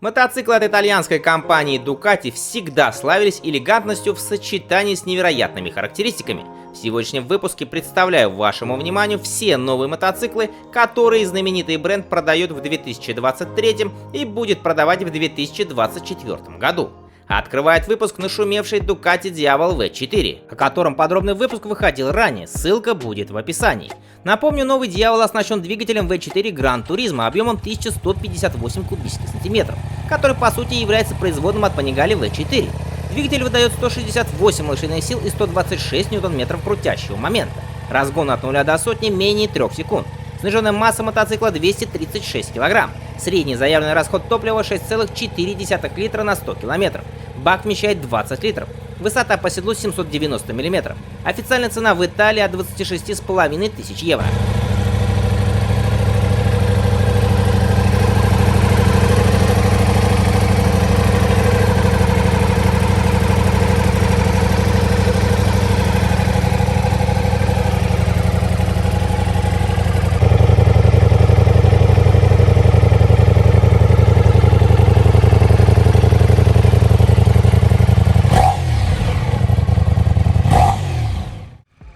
Мотоциклы от итальянской компании Ducati всегда славились элегантностью в сочетании с невероятными характеристиками. В сегодняшнем выпуске представляю вашему вниманию все новые мотоциклы, которые знаменитый бренд продает в 2023 и будет продавать в 2024 году. Открывает выпуск нашумевший Ducati Diavel V4, о котором подробный выпуск выходил ранее, ссылка будет в описании. Напомню, новый Diavel оснащен двигателем V4 Gran Turismo объемом 1158 кубических сантиметров, который по сути является производным от Panigale V4. Двигатель выдает 168 лошадиных сил и 126 ньютон-метров крутящего момента. Разгон от 0 до сотни менее 3 секунд. Сниженная масса мотоцикла 236 кг. Средний заявленный расход топлива 6,4 литра на 100 км. Бак вмещает 20 литров. Высота по седлу 790 мм. Официальная цена в Италии от 26,5 тысяч евро.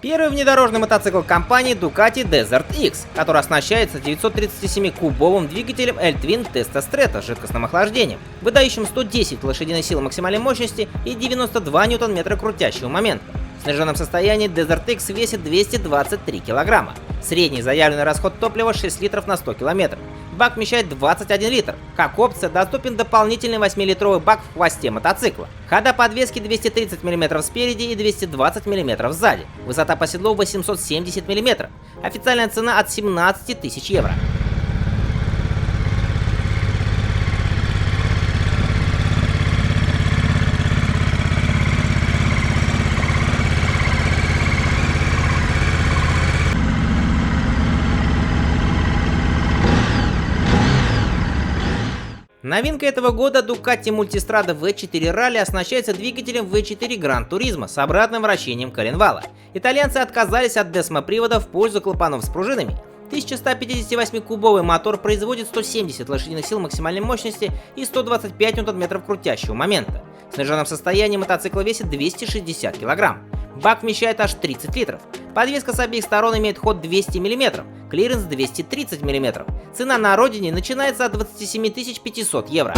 Первый внедорожный мотоцикл компании Ducati Desert X, который оснащается 937-кубовым двигателем L-Twin Testa Stretta с жидкостным охлаждением, выдающим 110 лошадиных сил максимальной мощности и 92 ньютон-метра крутящего момента. В сниженном состоянии Desert X весит 223 кг. Средний заявленный расход топлива 6 литров на 100 км. Бак вмещает 21 литр. Как опция доступен дополнительный 8-литровый бак в хвосте мотоцикла. Хода подвески 230 мм спереди и 220 мм сзади. Высота по седлу 870 мм. Официальная цена от 17 тысяч евро. Новинка этого года Ducati Multistrada V4 Rally оснащается двигателем V4 Gran Turismo с обратным вращением коленвала. Итальянцы отказались от десмопривода в пользу клапанов с пружинами. 1158-кубовый мотор производит 170 лошадиных сил максимальной мощности и 125 ньютон-метров крутящего момента. В сниженном состоянии мотоцикл весит 260 кг. Бак вмещает аж 30 литров. Подвеска с обеих сторон имеет ход 200 мм, клиренс 230 мм. Цена на родине начинается от 27 500 евро.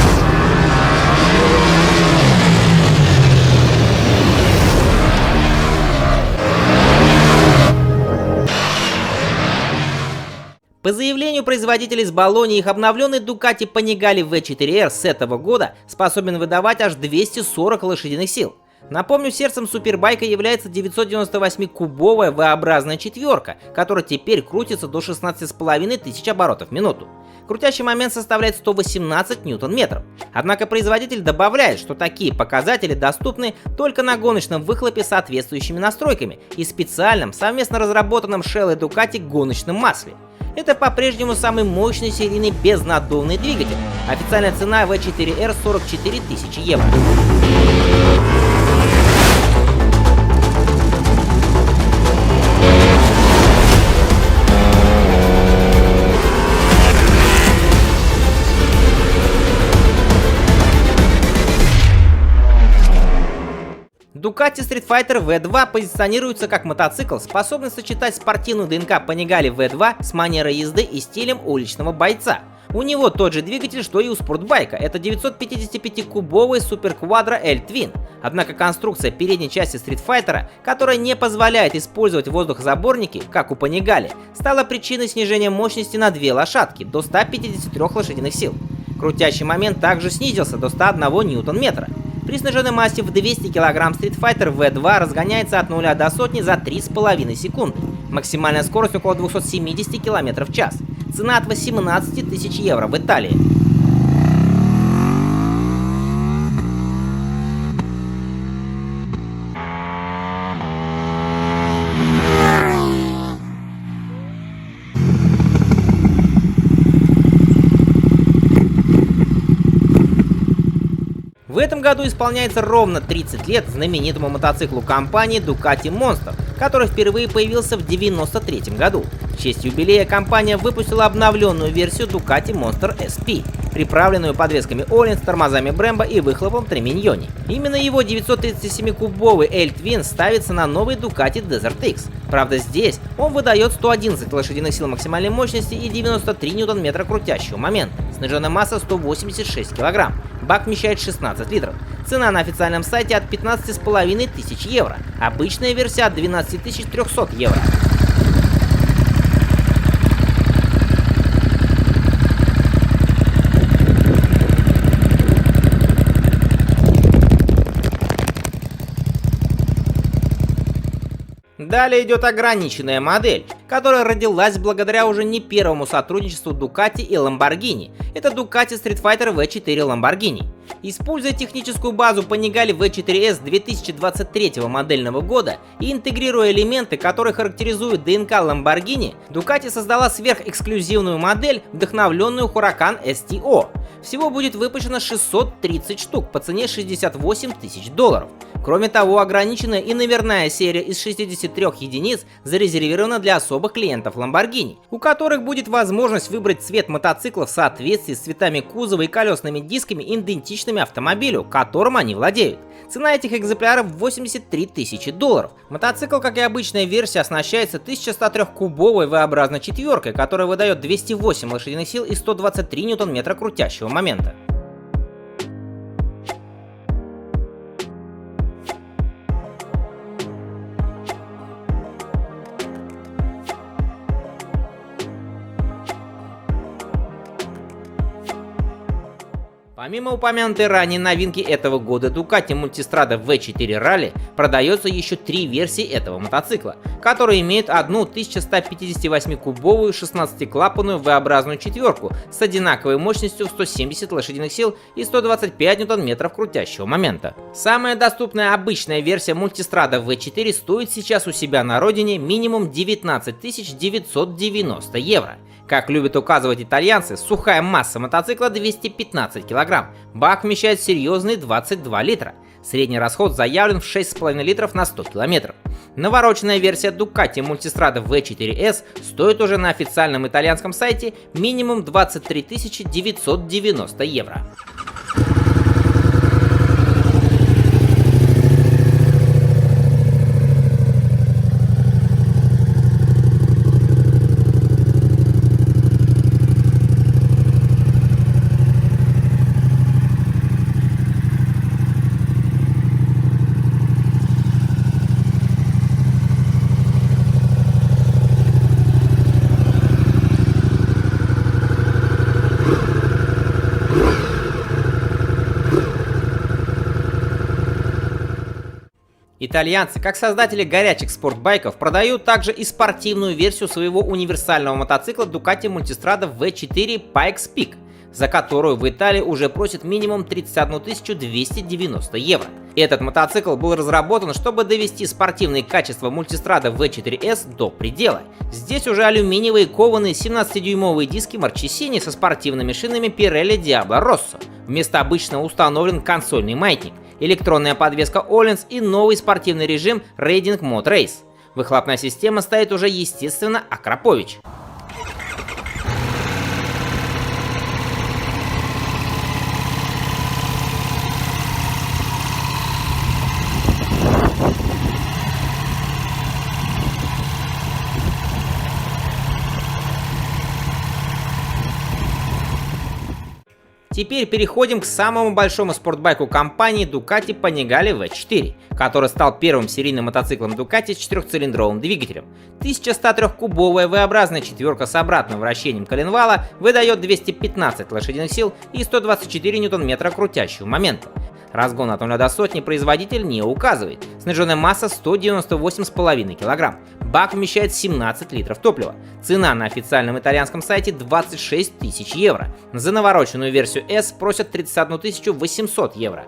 По заявлению производителей из Болонии, их обновленный Ducati Panigale V4R с этого года способен выдавать аж 240 лошадиных сил. Напомню, сердцем супербайка является 998-кубовая V-образная четверка, которая теперь крутится до 16,5 тысяч оборотов в минуту. Крутящий момент составляет 118 ньютон-метров. Однако производитель добавляет, что такие показатели доступны только на гоночном выхлопе с соответствующими настройками и специальном совместно разработанном Shell и Ducati гоночном масле. Это по-прежнему самый мощный серийный безнаддувный двигатель. Официальная цена V4R 44 тысячи евро. Ducati Street Fighter V2 позиционируется как мотоцикл, способный сочетать спортивную ДНК Panigale V2 с манерой езды и стилем уличного бойца. У него тот же двигатель, что и у спортбайка. Это 955-кубовый Super Quadra L-Twin. Однако конструкция передней части Street Fighter, которая не позволяет использовать воздухозаборники, как у Panigale, стала причиной снижения мощности на 2 лошадки до 153 лошадиных сил. Крутящий момент также снизился до 101 ньютон-метра. При сниженной массе в 200 кг Street Fighter V2 разгоняется от 0 до сотни за 3,5 секунды. Максимальная скорость около 270 км в час. Цена от 18 тысяч евро в Италии. В этом году исполняется ровно 30 лет знаменитому мотоциклу компании Ducati Monster, который впервые появился в 1993 году. В честь юбилея компания выпустила обновленную версию Ducati Monster SP. приправленную подвесками Олинс, тормозами Brembo и выхлопом Trimignoni. Именно его 937-кубовый L-Twin ставится на новый Ducati Desert X. Правда, здесь он выдает 111 лошадиных сил максимальной мощности и 93 ньютон-метра крутящего момента. Сниженная масса 186 кг. Бак вмещает 16 литров. Цена на официальном сайте от 15,5 тысяч евро. Обычная версия от 12 300 евро. Далее идет ограниченная модель, которая родилась благодаря уже не первому сотрудничеству Ducati и Lamborghini. Это Ducati Street Fighter V4 Lamborghini. Используя техническую базу Panigale V4S 2023 модельного года и интегрируя элементы, которые характеризуют ДНК Lamborghini, Ducati создала сверхэксклюзивную модель, вдохновленную Huracan STO. Всего будет выпущено 630 штук по цене $68 тысяч. Кроме того, ограниченная и номерная серия из 63 единиц зарезервирована для особых клиентов Lamborghini, у которых будет возможность выбрать цвет мотоцикла в соответствии с цветами кузова и колесными дисками, идентичными автомобилю, которым они владеют. Цена этих экземпляров $83 тысячи. Мотоцикл, как и обычная версия, оснащается 1103-кубовой V-образной четверкой, которая выдает 208 лошадиных сил и 123 ньютон-метра крутящего момента. Помимо упомянутой ранее новинки этого года Ducati Multistrada V4 Rally, продается еще 3 версии этого мотоцикла, которые имеют одну 1158-кубовую 16-клапанную V-образную четверку с одинаковой мощностью в 170 лошадиных сил и 125 ньютон-метров крутящего момента. Самая доступная обычная версия Multistrada V4 стоит сейчас у себя на родине минимум 19 990 евро. Как любят указывать итальянцы, сухая масса мотоцикла 215 кг, бак вмещает серьезные 22 литра. Средний расход заявлен в 6,5 литров на 100 км. Навороченная версия Ducati Multistrada V4S стоит уже на официальном итальянском сайте минимум 23 990 евро. Итальянцы, как создатели горячих спортбайков, продают также и спортивную версию своего универсального мотоцикла Ducati Multistrada V4 Pikes Peak, за которую в Италии уже просят минимум 31 290 евро. Этот мотоцикл был разработан, чтобы довести спортивные качества Multistrada V4S до предела. Здесь уже алюминиевые кованые 17-дюймовые диски Marchesini со спортивными шинами Pirelli Diablo Rosso. Вместо обычного установлен консольный маятник, электронная подвеска Олинс и новый спортивный режим Riding Mode Race. Выхлопная система стоит уже, естественно, Акрапович. Теперь переходим к самому большому спортбайку компании Ducati Panigale V4, который стал первым серийным мотоциклом Ducati с 4-цилиндровым двигателем. 1103-кубовая V-образная четверка с обратным вращением коленвала выдает 215 лошадиных сил и 124 ньютон-метра крутящего момента. Разгон от 0 до сотни производитель не указывает. Сниженная масса 198,5 кг. Бак вмещает 17 литров топлива. Цена на официальном итальянском сайте 26 тысяч евро. За навороченную версию S просят 31 800 евро.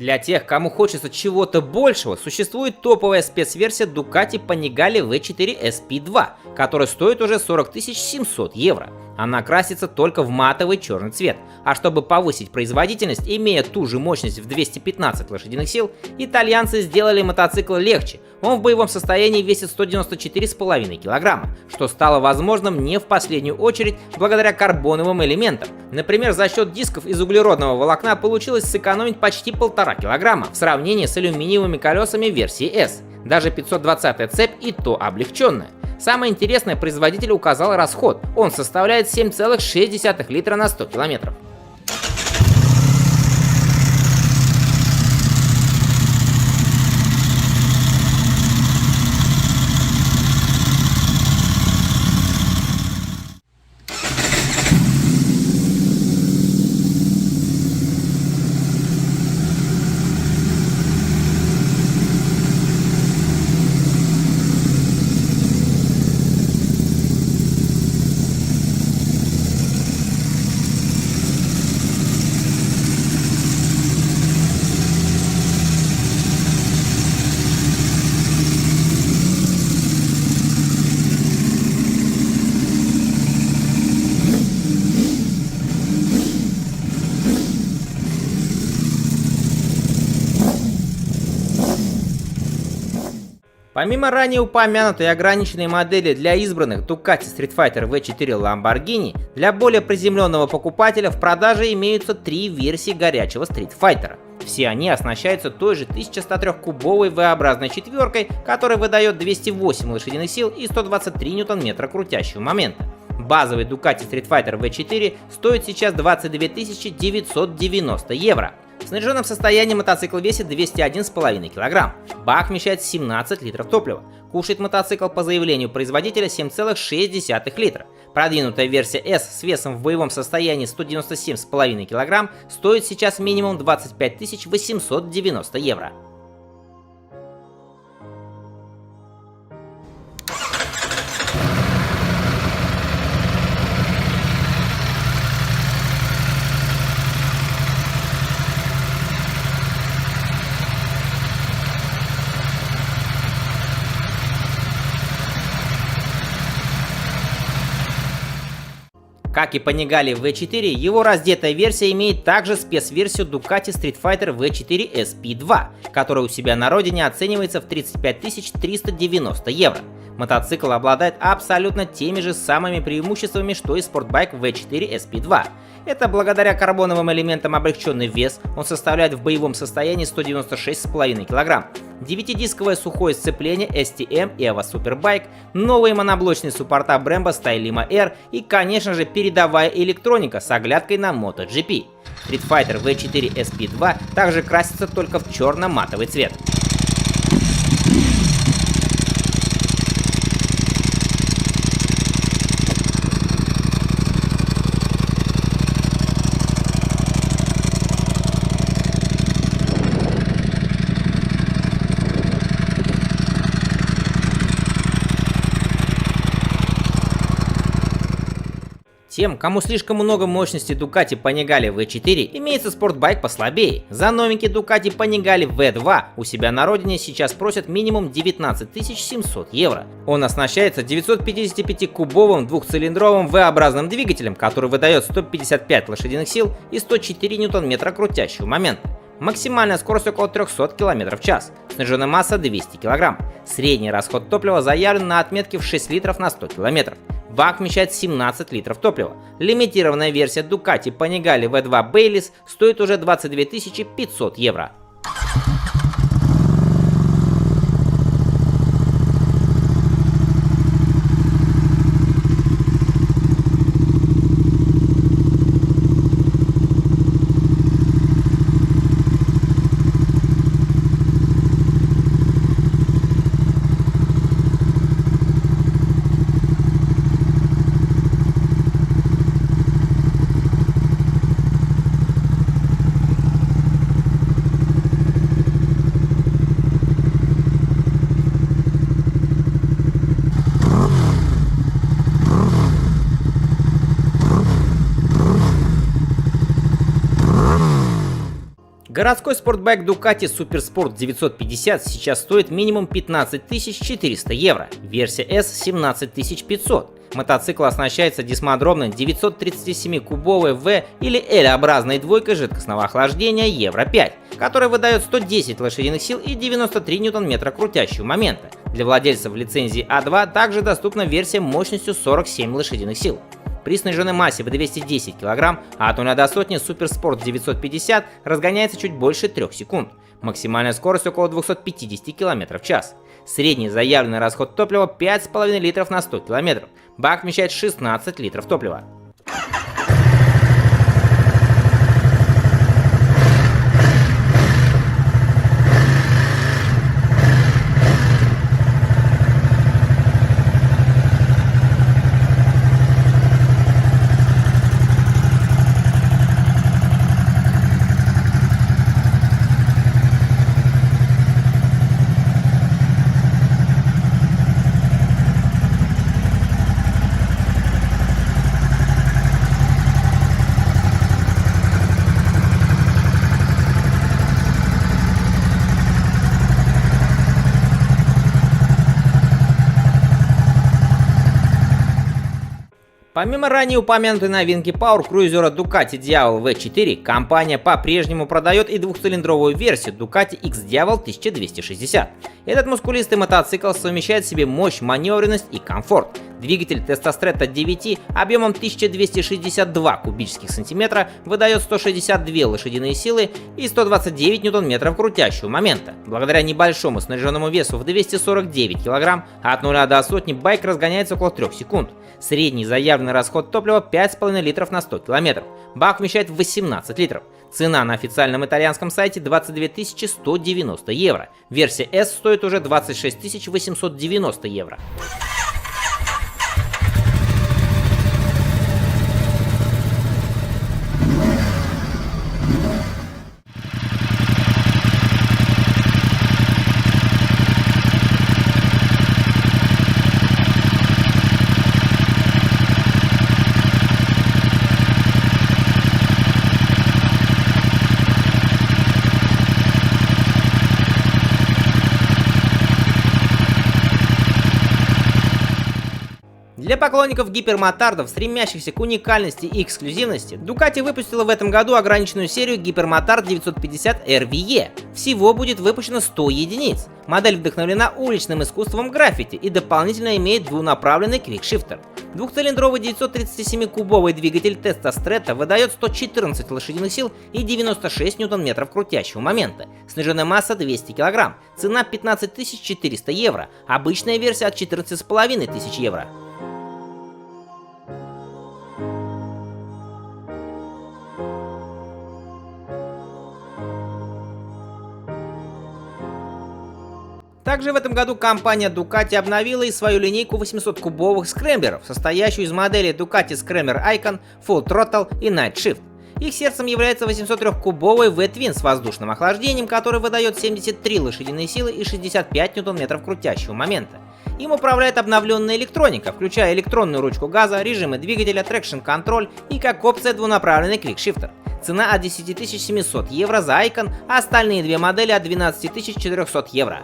Для тех, кому хочется чего-то большего, существует топовая спецверсия Ducati Panigale V4 SP2, которая стоит уже 40 700 евро. Она красится только в матовый черный цвет, а чтобы повысить производительность, имея ту же мощность в 215 лошадиных сил, итальянцы сделали мотоцикл легче. Он в боевом состоянии весит 194,5 кг, что стало возможным не в последнюю очередь благодаря карбоновым элементам. Например, за счет дисков из углеродного волокна получилось сэкономить почти 1,5 кг в сравнении с алюминиевыми колесами версии S. Даже 520-я цепь и то облегченная. Самое интересное, производитель указал расход. Он составляет 7,6 литра на 100 километров. Помимо ранее упомянутой ограниченной модели для избранных Ducati Street Fighter V4 Lamborghini, для более приземленного покупателя в продаже имеются 3 версии горячего Street Fighter. Все они оснащаются той же 1103-кубовой V-образной четверкой, которая выдает 208 лошадиных сил и 123 ньютон-метра крутящего момента. Базовый Ducati Street Fighter V4 стоит сейчас 22 990 евро. В снаряженном состоянии мотоцикл весит 201,5 кг. Бак вмещает 17 литров топлива. Кушает мотоцикл по заявлению производителя 7,6 литра. Продвинутая версия S с весом в боевом состоянии 197,5 кг стоит сейчас минимум 25 890 евро. Как и Panigale V4, его раздетая версия имеет также спецверсию Ducati Street Fighter V4 SP2, которая у себя на родине оценивается в 35 390 евро. Мотоцикл обладает абсолютно теми же самыми преимуществами, что и спортбайк V4 SP2. Это благодаря карбоновым элементам облегченный вес, он составляет в боевом состоянии 196,5 кг. 9-дисковое сухое сцепление STM EVO Superbike, новые моноблочные суппорта Brembo Style R и, конечно же, передовая электроника с оглядкой на MotoGP. Street Fighter V4 SP2 также красится только в черно-матовый цвет. Тем, кому слишком много мощности Ducati Panigale V4, имеется спортбайк послабее. За новенький Ducati Panigale V2 у себя на родине сейчас просят минимум 19 700 евро. Он оснащается 955-кубовым двухцилиндровым V-образным двигателем, который выдает 155 лошадиных сил и 104 ньютон-метра крутящего момента. Максимальная скорость около 300 км в час. Снаряженная масса 200 кг. Средний расход топлива заявлен на отметке в 6 литров на 100 км. Бак вмещает 17 литров топлива. Лимитированная версия Ducati Panigale V2 Bayliss стоит уже 22 500 евро. Городской спортбайк Ducati Supersport 950 сейчас стоит минимум 15 400 евро, версия S 17 500. Мотоцикл оснащается дисмодромной 937-кубовой V или L-образной двойкой жидкостного охлаждения Евро-5, которая выдает 110 лошадиных сил и 93 ньютон-метра крутящего момента. Для владельцев лицензии А2 также доступна версия мощностью 47 лошадиных сил. При сниженной массе в 210 кг, а от 0 до сотни Supersport 950 разгоняется чуть больше 3 секунд. Максимальная скорость около 250 км в час. Средний заявленный расход топлива 5,5 литров на 100 км. Бак вмещает 16 литров топлива. Помимо ранее упомянутой новинки пауэр-крузера Ducati Diavel V4, компания по-прежнему продает и двухцилиндровую версию Ducati X-Diavel 1260. Этот мускулистый мотоцикл совмещает в себе мощь, маневренность и комфорт. Двигатель Testastretta DVT объемом 1262 кубических сантиметра выдает 162 лошадиные силы и 129 ньютон-метров крутящего момента. Благодаря небольшому снаряженному весу в 249 кг, от 0 до сотни байк разгоняется около 3 секунд. Средний заявленный расход топлива 5,5 литров на 100 км. Бак вмещает 18 литров. Цена на официальном итальянском сайте 22 190 евро. Версия S стоит уже 26 890 евро. Для поклонников гипермотардов, стремящихся к уникальности и эксклюзивности, Ducati выпустила в этом году ограниченную серию Гипермотард 950 RVE. Всего будет выпущено 100 единиц. Модель вдохновлена уличным искусством граффити и дополнительно имеет двунаправленный квикшифтер. Двухцилиндровый 937-кубовый двигатель Testastretta выдает 114 лошадиных сил и 96 ньютон-метров крутящего момента. Сниженная масса 200 кг. Цена 15 400 евро. Обычная версия от 14 500 евро. Также в этом году компания Ducati обновила и свою линейку 800-кубовых скрэмблеров, состоящую из моделей Ducati Scrambler Icon, Full Throttle и Night Shift. Их сердцем является 803-кубовый V-Twin с воздушным охлаждением, который выдает 73 лошадиные силы и 65 ньютон-метров крутящего момента. Им управляет обновленная электроника, включая электронную ручку газа, режимы двигателя, трекшн-контроль и как опция двунаправленный квикшифтер. Цена от 10 700 евро за Icon, а остальные две модели от 12 400 евро.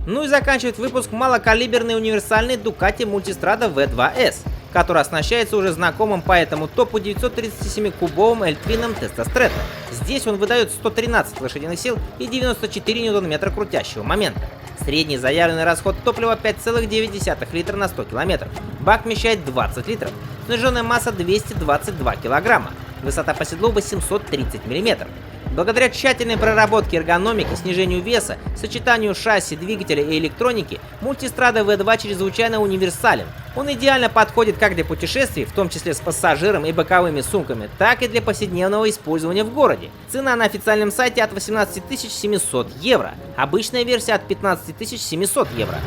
Ну и заканчивает выпуск малокалиберный универсальный Ducati Multistrada V2S, который оснащается уже знакомым по этому топу 937-кубовым L-твином Testastretta. Здесь он выдает 113 лошадиных сил и 94 ньютон-метра крутящего момента. Средний заявленный расход топлива 5,9 литра на 100 км. Бак вмещает 20 литров. Сниженная масса 222 кг. Высота по седлу 830 мм. Благодаря тщательной проработке эргономики, снижению веса, сочетанию шасси, двигателя и электроники, Multistrada V2 чрезвычайно универсален. Он идеально подходит как для путешествий, в том числе с пассажиром и боковыми сумками, так и для повседневного использования в городе. Цена на официальном сайте от 18 700 евро. Обычная версия от 15 700 евро.